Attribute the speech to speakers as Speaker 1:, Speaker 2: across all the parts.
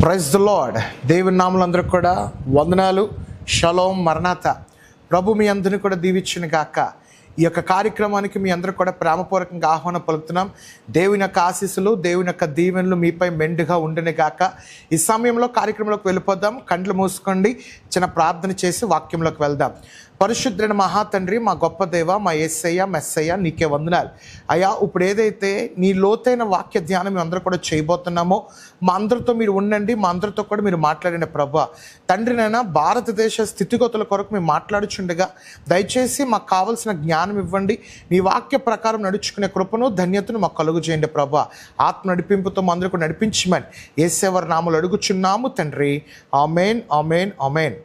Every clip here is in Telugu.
Speaker 1: Praise the lord. దేవుని నామములందరికీ కూడా వందనాలు. షలోం మరణాత. ప్రభు మీ అందరిని కూడా దీవించును గాక. ఈ యొక్క కార్యక్రమానికి మీ అందరూ కూడా ప్రేమపూర్వకంగా ఆహ్వానం పలుకుతున్నాం. దేవుని యొక్క ఆశీస్సులు, దేవుని యొక్క దీవెనలు మీపై మెండుగా ఉండును గాక. ఈ సమయంలో కార్యక్రమంలోకి వెళ్ళిపోదాం. కండ్లు మూసుకోండి, చిన్న ప్రార్థన చేసి వాక్యంలోకి వెళ్దాం. పరిశుద్ధుడైన మహాతండ్రి, మా గొప్ప దేవ, మా యేసయ్య మెస్సయ్య, నీకే వందనాలు అయ్యా. ఇప్పుడు ఏదైతే నీ లోతైన వాక్య ధ్యానం మేము అందరూ కూడా చేయబోతున్నామో, మా అందరితో మీరు ఉండండి, మా అందరితో కూడా మీరు మాట్లాడిన ప్రభా తండ్రినైనా భారతదేశ స్థితిగతుల కొరకు మేము మాట్లాడుచుండగా దయచేసి మాకు కావలసిన జ్ఞానం ఇవ్వండి. నీ వాక్య ప్రకారం నడుచుకునే కృపను, ధన్యతను మాకు కలుగు చేయండి ప్రభా. ఆత్మ నడిపింపుతో మా అందరికీ నడిపించమని యేసేవారి నామములో అడుగుచున్నాము తండ్రి. ఆమేన్, ఆమేన్, ఆమేన్.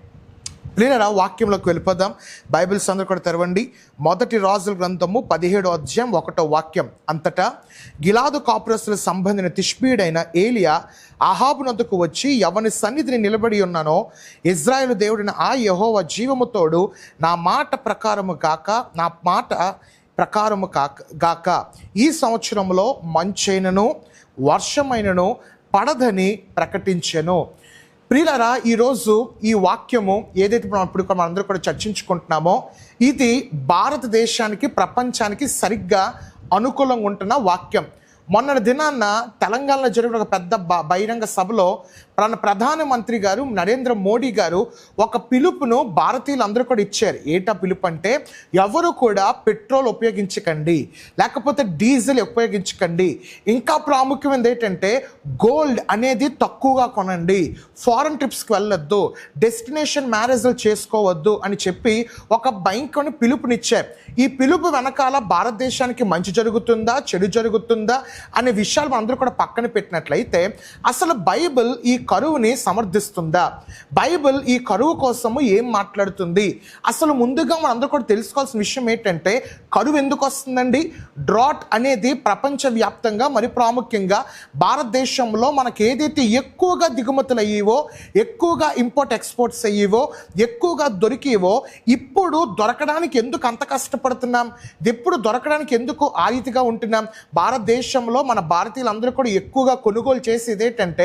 Speaker 1: ప్రియరా, వాక్యంలోకి వెళ్ళిపోదాం. బైబిల్స్ అందరూ కూడా తెరవండి. మొదటి రాజుల గ్రంథము 17వ అధ్యాయం 1వ వాక్యం. అంతటా గిలాదు కాపురస్తులకు సంబంధించిన తిష్బీడైన ఏలియా అహాబు నొద్దకు వచ్చి, ఎవని సన్నిధిని నిలబడి ఉన్నానో ఇజ్రాయేలు దేవుడిన ఆ యెహోవా జీవము తోడు, నా మాట ప్రకారము గాక ఈ సంవత్సరంలో మంచైనను వర్షమైనను పడదని ప్రకటించెను. ప్రియులారా, ఈరోజు ఈ వాక్యము ఏదైతే ఇప్పుడు మనందరూ కూడా చర్చించుకుంటున్నామో, ఇది భారతదేశానికి, ప్రపంచానికి సరిగ్గా అనుకూలంగా ఉంటున్న వాక్యం. మొన్నటి దినాన్న తెలంగాణలో జరిగిన ఒక పెద్ద బహిరంగ సభలో ప్రధానమంత్రి గారు నరేంద్ర మోడీ గారు ఒక పిలుపును భారతీయులందరూ కూడా ఇచ్చారు. ఏటా పిలుపు అంటే, ఎవరు కూడా పెట్రోల్ ఉపయోగించకండి, లేకపోతే డీజిల్ ఉపయోగించకండి, ఇంకా ప్రాముఖ్యమైనది ఏంటంటే గోల్డ్ అనేది తక్కువగా కొనండి, ఫారెన్ ట్రిప్స్కి వెళ్ళొద్దు, డెస్టినేషన్ మ్యారేజ్లు చేసుకోవద్దు అని చెప్పి ఒక భయంకరమైన పిలుపునిచ్చారు. ఈ పిలుపు వెనకాల భారతదేశానికి మంచి జరుగుతుందా, చెడు జరుగుతుందా అనే విషయాలు మనందరూ కూడా పక్కన పెట్టినట్లయితే, అసలు బైబిల్ ఈ కరువుని సమర్థిస్తుందా? బైబిల్ ఈ కరువు కోసము ఏం మాట్లాడుతుంది? అసలు ముందుగా మనందరూ కూడా తెలుసుకోవాల్సిన విషయం ఏంటంటే, కరువు ఎందుకు వస్తుందండి? డ్రాట్ అనేది ప్రపంచవ్యాప్తంగా, మరి ప్రాముఖ్యంగా భారతదేశంలో మనకి ఏదైతే ఎక్కువగా దిగుమతులు అయ్యేవో, ఎక్కువగా ఇంపోర్ట్ ఎక్స్పోర్ట్స్ అయ్యేవో, ఎక్కువగా దొరికేవో, ఇప్పుడు దొరకడానికి ఎందుకు అంత కష్టపడుతున్నాం? ఎప్పుడు దొరకడానికి ఎందుకు ఆ రీతిగా ఉంటున్నాం? భారతదేశంలో మన భారతీయులందరూ కూడా ఎక్కువగా కొనుగోలు చేసేది ఏంటంటే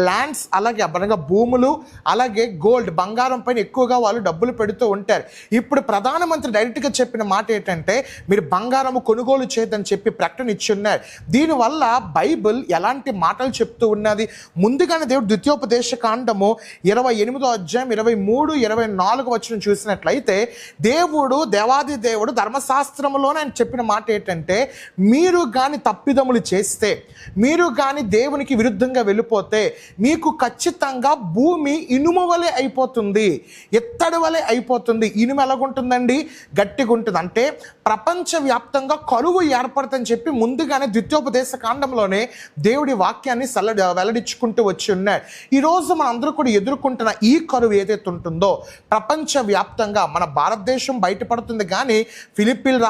Speaker 1: ల్యాండ్స్, అలాగే అబరంగా భూములు, అలాగే గోల్డ్, బంగారం పైన ఎక్కువగా వాళ్ళు డబ్బులు పెడుతూ ఉంటారు. ఇప్పుడు ప్రధానమంత్రి డైరెక్ట్గా చెప్పిన మాట ఏంటంటే, మీరు బంగారము కొనుగోలు చేయదని చెప్పి ప్రకటన ఇచ్చి ఉన్నారు. దీనివల్ల బైబిల్ ఎలాంటి మాటలు చెప్తూ ఉన్నది? ముందుగానే దేవుడు ద్వితీయోపదేశ కాండము 28వ అధ్యాయం 23, 24 వచనం చూసినట్లయితే, దేవాది దేవుడు ధర్మశాస్త్రంలోనే ఆయన చెప్పిన మాట ఏంటంటే, మీరు కానీ తప్పిదములు చేస్తే, మీరు కానీ దేవునికి విరుద్ధంగా వెళ్ళిపోతే, మీకు ఖచ్చితంగా భూమి ఇనుము వలె అయిపోతుంది, ఎత్తడి వలె అయిపోతుంది. ఇనుము ఎలాగుంటుందండి? గట్టిగా ఉంటుంది. అంటే ప్రపంచవ్యాప్తంగా కరువు ఏర్పడుతుందని చెప్పి ముందుగానే ద్వితీయోపదేశ కాండంలోనే దేవుడి వాక్యాన్ని వెల్లడించుకుంటూ వచ్చి ఉన్నాయి. ఈరోజు మన అందరూ కూడా ఎదుర్కొంటున్న ఈ కరువు ఏదైతే ఉంటుందో, ప్రపంచవ్యాప్తంగా మన భారతదేశం బయటపడుతుంది, కానీ ఫిలిప్పీన్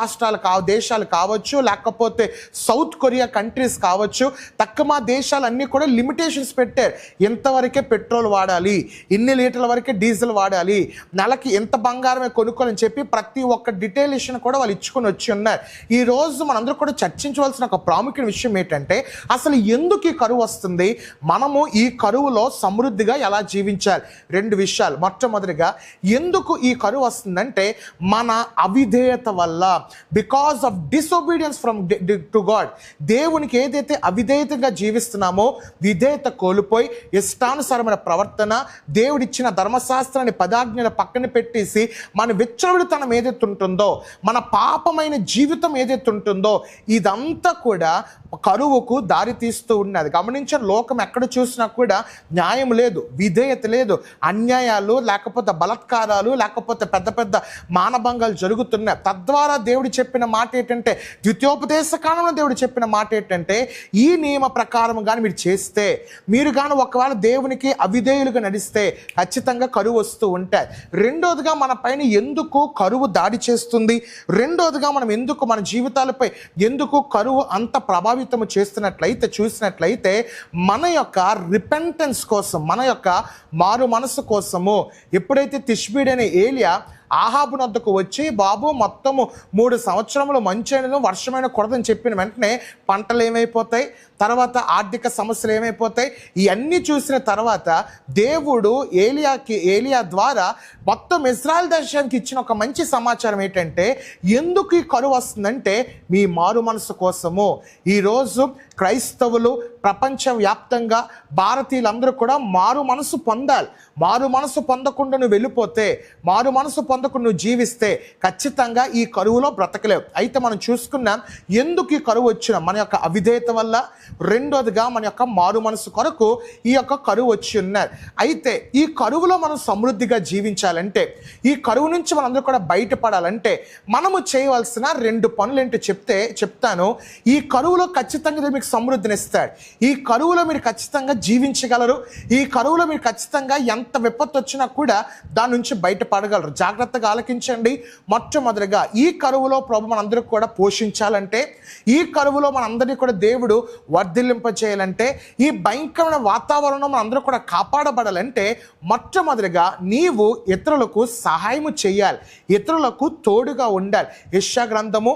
Speaker 1: దేశాలు కావచ్చు, లేకపోతే సౌత్ కొరియా కంట్రీస్ కావచ్చు, తక్కువ దేశాలన్నీ కూడా లిమిటేషన్స్ పెట్టారు. ఎంతవరకే పెట్రోల్ వాడాలి, ఇన్ని లీటర్ల వరకే డీజిల్ వాడాలి, నెలకి ఎంత బంగారమే కొనుక్కోని చెప్పి ప్రతి ఒక్క డీటెయిలేషన్ కూడా వాళ్ళు ఇచ్చుకొని వచ్చి ఉన్నారు. ఈ రోజు మనందరూ కూడా చర్చించవలసిన ఒక ప్రాముఖ్యమైన విషయం ఏంటంటే, అసలు ఎందుకు ఈ కరువు వస్తుంది, మనము ఈ కరువులో సమృద్ధిగా ఎలా జీవించాలి? రెండు విషయాలు. మొట్టమొదటిగా, ఎందుకు ఈ కరువు వస్తుందంటే మన అవిధేయత వల్ల, because of disobedience from to God. దేవునికి ఏదైతే అవిధేయతగా జీవిస్తున్నామో, విధేయత కోల్పోయి ఇష్టానుసారమైన ప్రవర్తన, దేవుడిచ్చిన ధర్మశాస్త్రాన్ని, పదాజ్ఞల పక్కన పెట్టేసి మన విచ్చలవిడితనం ఏదైతే ఉంటుందో, మన పాపమైన జీవితం ఏదైతే ఉంటుందో, ఇదంతా కూడా కరువుకు దారి తీస్తూ ఉన్నది. గమనించిన లోకం ఎక్కడ చూసినా కూడా న్యాయం లేదు, విధేయత లేదు, అన్యాయాలు, లేకపోతే బలత్కారాలు, లేకపోతే పెద్ద పెద్ద మానభంగాలు జరుగుతున్నాయి. తద్వారా దేవుడు చెప్పిన మాట ఏంటంటే, ద్వితీయోపదేశ కాలంలో దేవుడు చెప్పిన మాట ఏంటంటే, ఈ నియమ ప్రకారం కానీ మీరు చేస్తే, మీరు కానీ ఒకవేళ దేవునికి అవిధేయులుగా నడిస్తే ఖచ్చితంగా కరువు వస్తూ ఉంటాయి. రెండోదిగా, మన పైన ఎందుకు కరువు దాడి చేస్తుంది? రెండోదిగా, మనం ఎందుకు మన జీవితాలపై ఎందుకు కరువు అంత ప్రభావితం చూసినట్లయితే మన యొక్క రిపెంటెన్స్ కోసం, మన యొక్క మారు మనసు కోసము, ఎప్పుడైతే తిష్బీడైన ఏలియా ఆహాబు నొద్దకు వచ్చి, బాబు మొత్తము 3 సంవత్సరములు మంచైనను వర్షమైన కొడదని చెప్పిన వెంటనే పంటలు ఏమైపోతాయి, తర్వాత ఆర్థిక సమస్యలు ఏమైపోతాయి, ఇవన్నీ చూసిన తర్వాత దేవుడు ఏలియా ద్వారా మొత్తం ఇశ్రాయేల్ దేశానికి ఇచ్చిన ఒక మంచి సమాచారం ఏంటంటే, ఎందుకు ఈ కరువు వస్తుందంటే మీ మారు మనసు కోసము. ఈరోజు క్రైస్తవులు ప్రపంచవ్యాప్తంగా భారతీయులందరూ కూడా మారు మనసు పొందాలి. మారు మనసు పొందకుండా నువ్వు వెళ్ళిపోతే, మారు మనసు పొందకుండా నువ్వు జీవిస్తే ఖచ్చితంగా ఈ కరువులో బ్రతకలేవు. అయితే మనం చూసుకున్నాం ఎందుకు ఈ కరువు వచ్చిన, మన యొక్క అవిధేయత వల్ల, రెండోదిగా మన యొక్క మారు మనసు కొరకు ఈ యొక్క కరువు వచ్చి ఉన్నారు. అయితే ఈ కరువులో మనం సమృద్ధిగా జీవించాలంటే, ఈ కరువు నుంచి మనందరూ కూడా బయటపడాలంటే మనము చేయవలసిన 2 పనులు ఏంటో చెప్తాను. ఈ కరువులో ఖచ్చితంగా మీకు సమృద్ధిని ఇస్తాడు. ఈ కరువులో మీరు ఖచ్చితంగా జీవించగలరు. ఈ కరువులో మీరు ఖచ్చితంగా ఎంత విపత్తు వచ్చినా కూడా దాని నుంచి బయటపడగలరు. జాగ్రత్తగా ఆలకించండి. మొట్టమొదటిగా ఈ కరువులో ప్రభు మనందరికీ కూడా పోషించాలంటే, ఈ కరువులో మనందరినీ కూడా దేవుడు వర్ధిల్లింపచేయాలంటే, ఈ భయంకరమైన వాతావరణం మనందరూ కూడా కాపాడబడాలంటే మొట్టమొదటిగా నీవు ఇతరులకు సహాయము చేయాలి, ఇతరులకు తోడుగా ఉండాలి. యెషయా గ్రంథము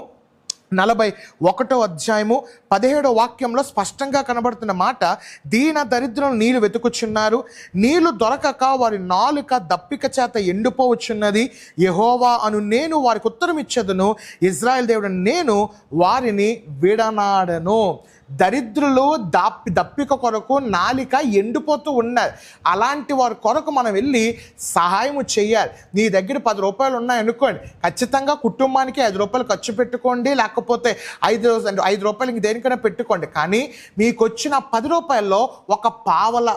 Speaker 1: 41వ అధ్యాయము 17వ వాక్యంలో స్పష్టంగా కనబడుతున్న మాట, దీన దరిద్రులను నీళ్లు వెతుకుచున్నారు, నీళ్లు దొరకక వారి నాలుక దప్పిక చేత ఎండిపోవచ్చున్నది. యెహోవా అను నేను వారికి ఉత్తరం ఇచ్చేదను, ఇశ్రాయేలు దేవుడు నేను వారిని విడనాడను. దరిద్రులు దప్పిక కొరకు నాలిక ఎండిపోతూ ఉన్నారు. అలాంటి వారి కొరకు మనం వెళ్ళి సహాయము చేయాలి. నీ దగ్గర 10 రూపాయలు ఉన్నాయనుకోండి, ఖచ్చితంగా కుటుంబానికి 5 రూపాయలు ఖర్చు పెట్టుకోండి, లేకపోతే 5 రూపాయలు ఇంక దేనికైనా పెట్టుకోండి. కానీ మీకు వచ్చిన 10 రూపాయల్లో ఒక పావల,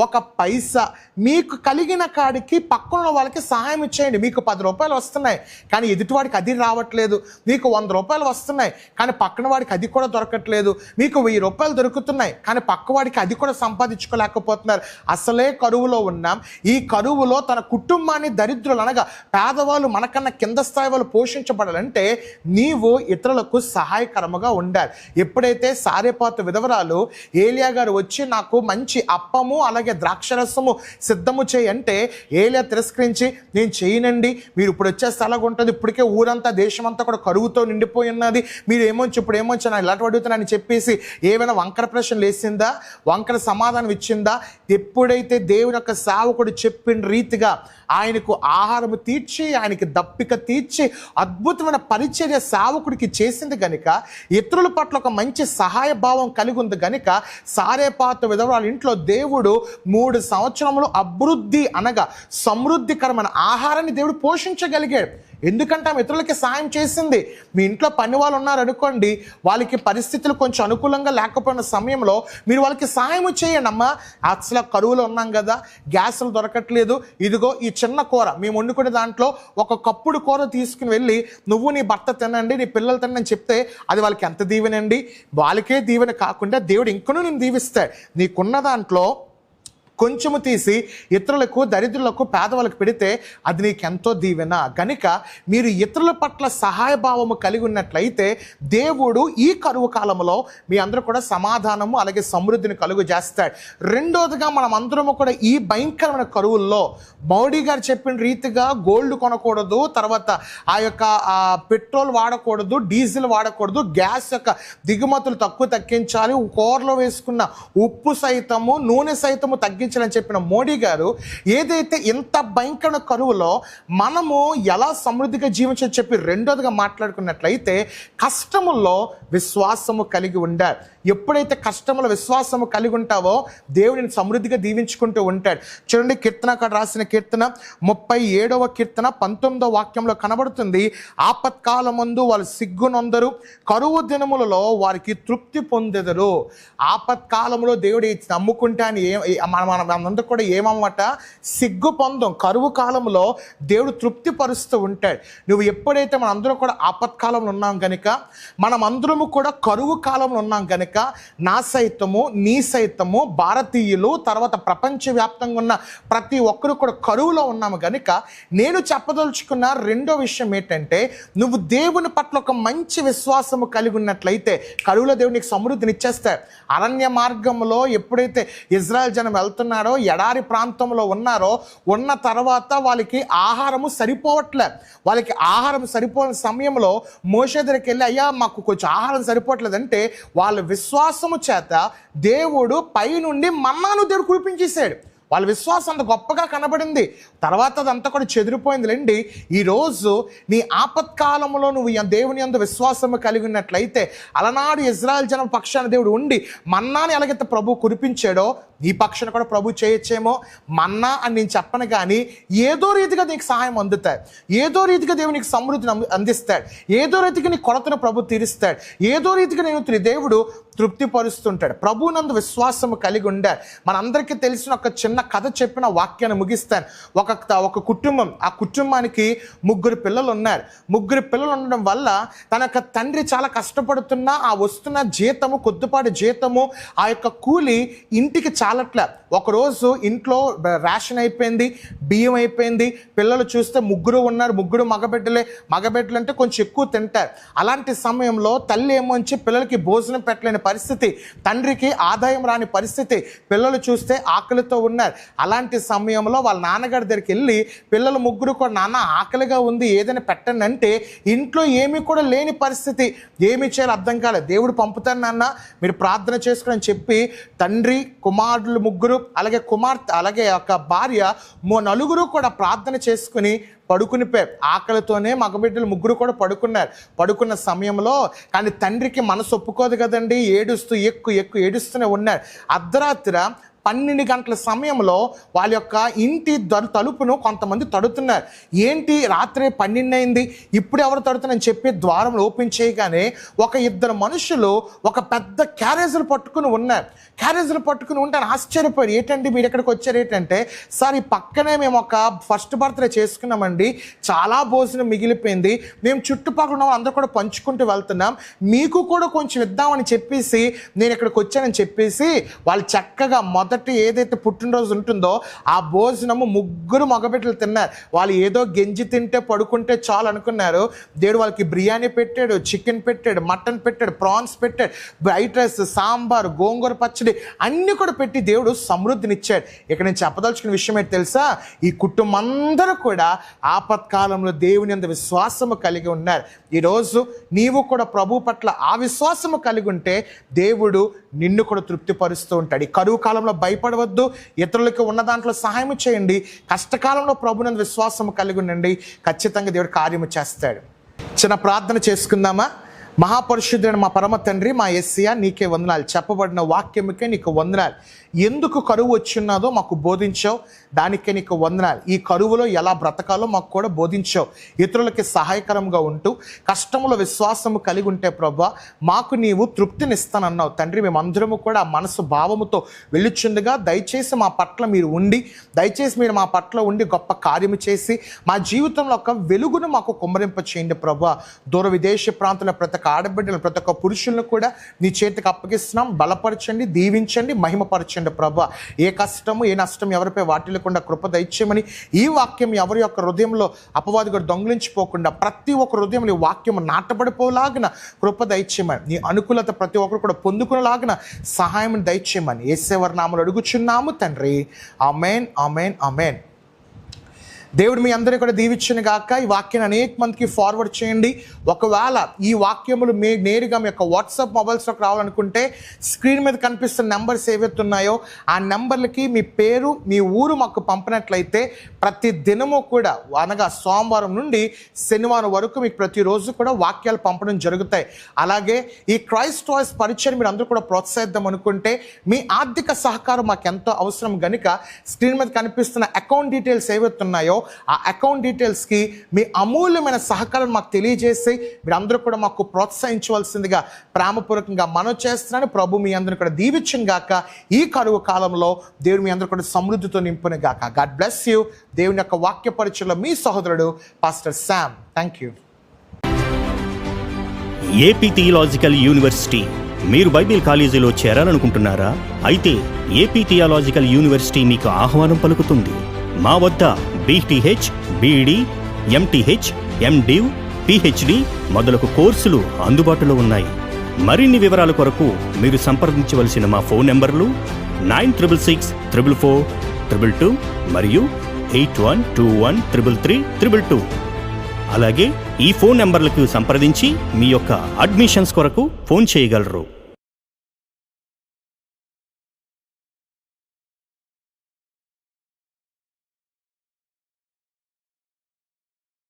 Speaker 1: ఒక పైసా మీకు కలిగిన కాడికి పక్కన వాళ్ళకి సహాయం చేయండి. మీకు 10 రూపాయలు వస్తున్నాయి కానీ ఎదుటివాడికి అది రావట్లేదు. మీకు 100 రూపాయలు వస్తున్నాయి కానీ పక్కన వాడికి అది కూడా దొరకట్లేదు. మీకు 1000 రూపాయలు దొరుకుతున్నాయి కానీ పక్కవాడికి అది కూడా సంపాదించుకోలేకపోతున్నారు. అసలే కరువులో ఉన్నాం. ఈ కరువులో తన కుటుంబాన్ని, దరిద్రులు అనగా పేదవాళ్ళు, మనకన్నా కింద స్థాయి వాళ్ళు పోషించబడాలంటే నీవు ఇతరులకు సహాయకరముగా ఉండాలి. ఎప్పుడైతే సారెపాతు విధవరాలు ఏలియా గారు వచ్చి నాకు మంచి అప్పము అలాగే ద్రాక్షరసము సిద్ధము చేయి అంటే, ఏలియా తిరస్కరించి నేను చేయనండి, మీరు ఇప్పుడు వచ్చేస్తే అలాగ ఉంటుంది, ఇప్పటికే ఊరంతా దేశమంతా కూడా కరువుతో నిండిపోయి ఉన్నది, మీరు ఏమొచ్చు ఇప్పుడు ఏమొచ్చు నా ఇలాంటి అడుగుతున్నానని చెప్పేసి ఏమైనా వంకర ప్రశ్నలు వేసిందా, వంకర సమాధానం ఇచ్చిందా? ఎప్పుడైతే దేవుని యొక్క సేవకుడు చెప్పిన రీతిగా ఆయనకు ఆహారము తీర్చి, ఆయనకి దప్పిక తీర్చి అద్భుతమైన పరిచర్య సేవకుడికి చేసింది గనుక, ఇతరుల పట్ల ఒక మంచి సహాయ భావం కలిగి ఉంది గనుక సారెపాతు విధవరాల ఇంట్లో దేవుడు 3 సంవత్సరములు అభివృద్ధి అనగా సమృద్ధికరమైన ఆహారాన్ని దేవుడు పోషించగలిగాడు. ఎందుకంటే ఆమె ఇతరులకి సాయం చేసింది. మీ ఇంట్లో పని వాళ్ళు ఉన్నారనుకోండి, వాళ్ళకి పరిస్థితులు కొంచెం అనుకూలంగా లేకపోయిన సమయంలో మీరు వాళ్ళకి సాయం చేయండి. అమ్మా అసలు కరువులో ఉన్నాం కదా, గ్యాసులు దొరకట్లేదు, ఇదిగో ఈ చిన్న కూర మేము వండుకునే దాంట్లో ఒక కప్పుడు కూర తీసుకుని వెళ్ళి నువ్వు నీ భర్త తినండి, నీ పిల్లలు తినని చెప్తే అది వాళ్ళకి ఎంత దీవెనండి. వాళ్ళకే దీవెన కాకుండా దేవుడు ఇంకనూ నేను దీవిస్తాడు. నీకున్న దాంట్లో కొంచెము తీసి ఇతరులకు, దరిద్రులకు, పేదవాళ్ళకు పెడితే అది నీకెంతో దీవెన. గనుక మీరు ఇతరుల పట్ల సహాయభావము కలిగి ఉన్నట్లయితే దేవుడు ఈ కరువు కాలంలో మీ అందరూ కూడా సమాధానము అలాగే సమృద్ధిని కలుగు చేస్తాడు. రెండోదిగా మనం అందరము కూడా ఈ భయంకరమైన కరువుల్లో మోడీ గారు చెప్పిన రీతిగా గోల్డ్ కొనకూడదు, తర్వాత ఆ యొక్క పెట్రోల్ వాడకూడదు, డీజిల్ వాడకూడదు, గ్యాస్ యొక్క దిగుమతులు తగ్గించాలి, కూరలో వేసుకున్న ఉప్పు సైతము, నూనె సైతము తగ్గించాలని చెప్పిన మోడీ గారు ఏదైతే ఇంత భయంకర కరువులో మనము ఎలా సమృద్ధిగా జీవించని చెప్పి రెండోదిగా మాట్లాడుకున్నట్లయితే కష్టముల్లో విశ్వాసము కలిగి ఉండాలి. ఎప్పుడైతే కష్టములో విశ్వాసము కలిగి ఉంటావో దేవుడిని సమృద్ధిగా దీవించుకుంటూ ఉంటాడు. చూడండి, కీర్తనకారుడు రాసిన కీర్తన 37వ కీర్తన 19వ వాక్యంలో కనబడుతుంది, ఆపత్కాలమందు వాళ్ళు సిగ్గునొందరు, కరువు దినములలో వారికి తృప్తి పొందెదరు. ఆపత్కాలంలో దేవుడు నమ్ముకుంటే అని మనందరూ కూడా ఏమన్నమాట, సిగ్గు పొందం. కరువు కాలంలో దేవుడు తృప్తి పరుస్తూ ఉంటాడు. నువ్వు ఎప్పుడైతే మనందరం కూడా ఆపత్కాలంలో ఉన్నాం కనుక, మనమందరము కూడా కరువు కాలంలో ఉన్నాం కనుక నా సైతము, నీ సైతము, భారతీయులు, తర్వాత ప్రపంచవ్యాప్తంగా ఉన్న ప్రతి ఒక్కరు కూడా కరువులో ఉన్నాము కనుక నేను చెప్పదలుచుకున్న రెండో విషయం ఏంటంటే, నువ్వు దేవుని పట్ల ఒక మంచి విశ్వాసము కలిగి ఉన్నట్లయితే కరువులో దేవునికి సమృద్ధిని ఇచ్చేస్తాడు. అరణ్య మార్గంలో ఎప్పుడైతే ఇజ్రాయెల్ జనం వెళ్తున్నారు తిరుగుతున్నారో, ఎడారి ప్రాంతంలో ఉన్నారో, ఉన్న తర్వాత వాళ్ళకి ఆహారము సరిపోవట్లే. వాళ్ళకి ఆహారం సరిపోని సమయంలో మోషే దగ్గరికి వెళ్ళి, అయ్యా మాకు కొంచెం ఆహారం సరిపోవట్లేదంటే వాళ్ళ విశ్వాసము చేత దేవుడు పైనుండి మన్నాను దేవుడు కురిపించేశాడు. వాళ్ళ విశ్వాసం అంత గొప్పగా కనబడింది. తర్వాత అదంతా కూడా చెదిరిపోయిందిలేండి. ఈరోజు నీ ఆపత్కాలంలో నువ్వు దేవుని యందు విశ్వాసము కలిగి ఉన్నట్లయితే, అలనాడు ఇజ్రాయెల్ జనం పక్షాన దేవుడు ఉండి మన్నాని ఎలాగైతే ప్రభు కురిపించాడో నీ పక్షాన కూడా ప్రభు చేయొచ్చేమో. మన్నా అని నేను చెప్పను, కానీ ఏదో రీతిగా నీకు సహాయం అందుతాయి, ఏదో రీతిగా దేవుడు నీకు సమృద్ధిని అందిస్తాడు, ఏదో రీతిగా నీ కొరతను ప్రభు తీరుస్తాడు, ఏదో రీతిగా నేను దేవుడు తృప్తిపరుస్తుంటాడు. ప్రభునందు విశ్వాసము కలిగి ఉండాలి. మనందరికీ తెలిసిన ఒక చిన్న కథ చెప్పిన వాక్యాన్ని ముగిస్తాను. ఒక కుటుంబం, ఆ కుటుంబానికి 3 పిల్లలు ఉన్నారు. 3 పిల్లలు ఉండడం వల్ల తన యొక్క తండ్రి చాలా కష్టపడుతున్నా ఆ వస్తున్న జీతము, కొద్దిపాటి జీతము, ఆ యొక్క కూలి ఇంటికి చాలట్లే. ఒకరోజు ఇంట్లో రేషన్ అయిపోయింది, బియ్యం అయిపోయింది. పిల్లలు చూస్తే 3 ఉన్నారు, 3 మగబిడ్డలే. మగబిడ్డలు అంటే కొంచెం ఎక్కువ తింటారు. అలాంటి సమయంలో తల్లి ఏమోంచి పిల్లలకి భోజనం పెట్టలేని పరిస్థితి, తండ్రికి ఆదాయం రాని పరిస్థితి, పిల్లలు చూస్తే ఆకలితో ఉన్నారు. అలాంటి సమయంలో వాళ్ళ నాన్నగారి దగ్గరికి వెళ్ళి పిల్లలు 3 కూడా, నాన్న ఆకలిగా ఉంది ఏదైనా పెట్టండి అంటే, ఇంట్లో ఏమీ కూడా లేని పరిస్థితి, ఏమి చేయాలో అర్థం కాలేదు. దేవుడు పంపుతాను నాన్న, మీరు ప్రార్థన చేసుకుని చెప్పి తండ్రి, కుమారులు 3, అలాగే కుమార్తె, అలాగే ఒక భార్య, 4 కూడా ప్రార్థన చేసుకుని పడుకునిపోయారు. ఆకలితోనే మగబిడ్డలు 3 కూడా పడుకున్నారు. పడుకున్న సమయంలో కానీ తండ్రికి మనసు ఒప్పుకోదు కదండి, ఏడుస్తూ ఎక్కువ ఏడుస్తూనే ఉన్నారు. అర్ధరాత్రి 12 గంటల సమయంలో వాళ్ళ యొక్క ఇంటి తలుపును కొంతమంది తడుతున్నారు. ఏంటి రాత్రి 12 అయింది, ఇప్పుడు ఎవరు తడుతున్నారని చెప్పి ద్వారం ఓపెన్ చేయగానే ఒక 2 మనుషులు ఒక పెద్ద క్యారేజీలు పట్టుకుని ఉన్నారు. క్యారేజీలు పట్టుకుని ఉంటే ఆశ్చర్యపోయారు. ఏంటంటే మీరు ఎక్కడికి వచ్చారు ఏంటంటే, సార్ ఈ పక్కనే మేము ఒక ఫస్ట్ బర్త్డే చేసుకున్నామండి, చాలా భోజనం మిగిలిపోయింది, మేము చుట్టుపక్కల ఉన్న అందరూ కూడా పంచుకుంటూ వెళ్తున్నాం, మీకు కూడా కొంచెం ఇద్దామని చెప్పేసి నేను ఇక్కడికి వచ్చానని చెప్పేసి వాళ్ళు చక్కగా మొదటి ఏదైతే పుట్టినరోజు ఉంటుందో ఆ భోజనము 3 మగబిడ్డలు తిన్నారు. వాళ్ళు ఏదో గెంజి తింటే పడుకుంటే చాలు అనుకున్నారు. దేవుడు వాళ్ళకి బిర్యానీ పెట్టాడు, చికెన్ పెట్టాడు, మటన్ పెట్టాడు, ప్రాన్స్ పెట్టాడు, వైట్ రైస్, సాంబార్, గోంగూర పచ్చడి అన్ని కూడా పెట్టి దేవుడు సమృద్ధినిచ్చాడు. ఇక్కడ నేను చెప్పదలుచుకున్న విషయం ఏంటి తెలుసా, ఈ కుటుంబం అందరూ కూడా ఆపత్కాలంలో దేవుని యందు విశ్వాసము కలిగి ఉన్నారు. ఈరోజు నీవు కూడా ప్రభు పట్ల ఆ విశ్వాసము కలిగి ఉంటే దేవుడు నిన్ను కూడా తృప్తిపరుస్తూ ఉంటాడు. ఈ కరువు కాలంలో భయపడవద్దు, ఇతరులకు ఉన్న దాంట్లో సహాయం చేయండి. కష్టకాలంలో ప్రభునందు విశ్వాసము కలిగి ఉండండి, ఖచ్చితంగా దేవుడు కార్యము చేస్తాడు. చిన్న ప్రార్థన చేసుకుందామా? మహాపరిశుద్ధుడైన మా పరమ తండ్రి, మా యేసయ్యా నీకే వందనాలు. చెప్పబడిన వాక్యముకే నీకు వందనాలు. ఎందుకు కరువు వచ్చిన్నదో మాకు బోధించావు, దానికే నీకు వందనాలు. ఈ కరువులో ఎలా బ్రతకాలో మాకు కూడా బోధించావు. ఇతరులకి సహాయకరంగా ఉంటూ కష్టంలో విశ్వాసము కలిగి ఉంటే ప్రభువా మాకు నీవు తృప్తినిస్తానన్నావు తండ్రి. మేమందరము కూడా ఆ మనసు భావముతో వెళ్ళుచుండగా దయచేసి మా పట్ల మీరు ఉండి, దయచేసి మీరు మా పట్ల ఉండి గొప్ప కార్యము చేసి మా జీవితంలో ఒక వెలుగును మాకు కుమ్మరింప చేయండి ప్రభువా. దూర విదేశీ ప్రాంతంలో ప్రతి ఒక్క ఆడబిడ్డలు, ప్రతి ఒక్క పురుషులను కూడా నీ చేతికి అప్పగిస్తున్నాం. బలపరచండి, దీవించండి, మహిమపరచండి ప్రభువా. ఏ కష్టము ఏ నష్టం ఎవరిపై వాటిల్లకుండా కృప దయచేయమని, ఈ వాక్యం ఎవరి యొక్క హృదయంలో అపవాదిగా దొంగిలించిపోకుండా ప్రతి ఒక్క హృదయంలో ఈ వాక్యం నాటబడిపోలాగిన కృప దయచేయమని, నీ అనుకూలత ప్రతి ఒక్కరు కూడా పొందుకునేలాగిన సహాయం దయచేయమని యేసయ్య నామములో అడుగుచున్నాము తండ్రి. ఆమేన్, ఆమేన్, ఆమేన్. దేవుడు మీ అందరినీ కూడా దీవించును గాక. ఈ వాక్యాన్ని అనేక మందికి ఫార్వర్డ్ చేయండి. ఒకవేళ ఈ వాక్యములు నేరుగా మీ యొక్క వాట్సాప్ మొబైల్స్లోకి రావాలనుకుంటే స్క్రీన్ మీద కనిపిస్తున్న నెంబర్స్ ఏవైతే ఉన్నాయో ఆ నెంబర్లకి మీ పేరు, మీ ఊరు మాకు పంపినట్లయితే ప్రతి దినము కూడా, అనగా సోమవారం నుండి శనివారం వరకు మీకు ప్రతిరోజు కూడా వాక్యాలు పంపడం జరుగుతాయి. అలాగే ఈ క్రైస్ట్ వాయిస్ పరిచయం మీరు అందరూ కూడా ప్రోత్సహిద్దాం అనుకుంటే మీ ఆర్థిక సహకారం మాకు ఎంతో అవసరం గనుక స్క్రీన్ మీద కనిపిస్తున్న అకౌంట్ డీటెయిల్స్ ఏవైతే ఉన్నాయో ఆ అకౌంట్ డీటెయిల్స్కి మీ అమూల్యమైన సహకారం మాకు తెలియజేసి మీరందరూ కూడా మాకు ప్రోత్సహించవలసిందిగా ప్రేమపూర్వకంగా మనవి చేస్తున్నాను. ప్రభు మీ అందరూ కూడా దీవించును గాక. ఈ కరువు కాలంలో దేవుడు మీ అందరూ కూడా సమృద్ధితో నింపును గాక. God bless you. దేవుని యొక్క వాక్య పరిచయంలో మీ సహోదరుడు pastor Sam. Thank you.
Speaker 2: AP theological university. మీరు బైబిల్ కాలేజీలో చేరాలనుకుంటున్నారా? అయితే ఏపీ థియలాజికల్ యూనివర్సిటీ మీకు ఆహ్వానం పలుకుతుంది. మా వద్ద BTH, BD, MTH, MDiv, PhD మొదలగు కోర్సులు అందుబాటులో ఉన్నాయి. మరిన్ని వివరాల కొరకు మీరు సంప్రదించవలసిన మా ఫోన్ నెంబర్లు 96664422 మరియు 8121333322. అలాగే ఈ ఫోన్ నంబర్లకు సంప్రదించి మీ యొక్క అడ్మిషన్స్ కొరకు ఫోన్ చేయగలరు.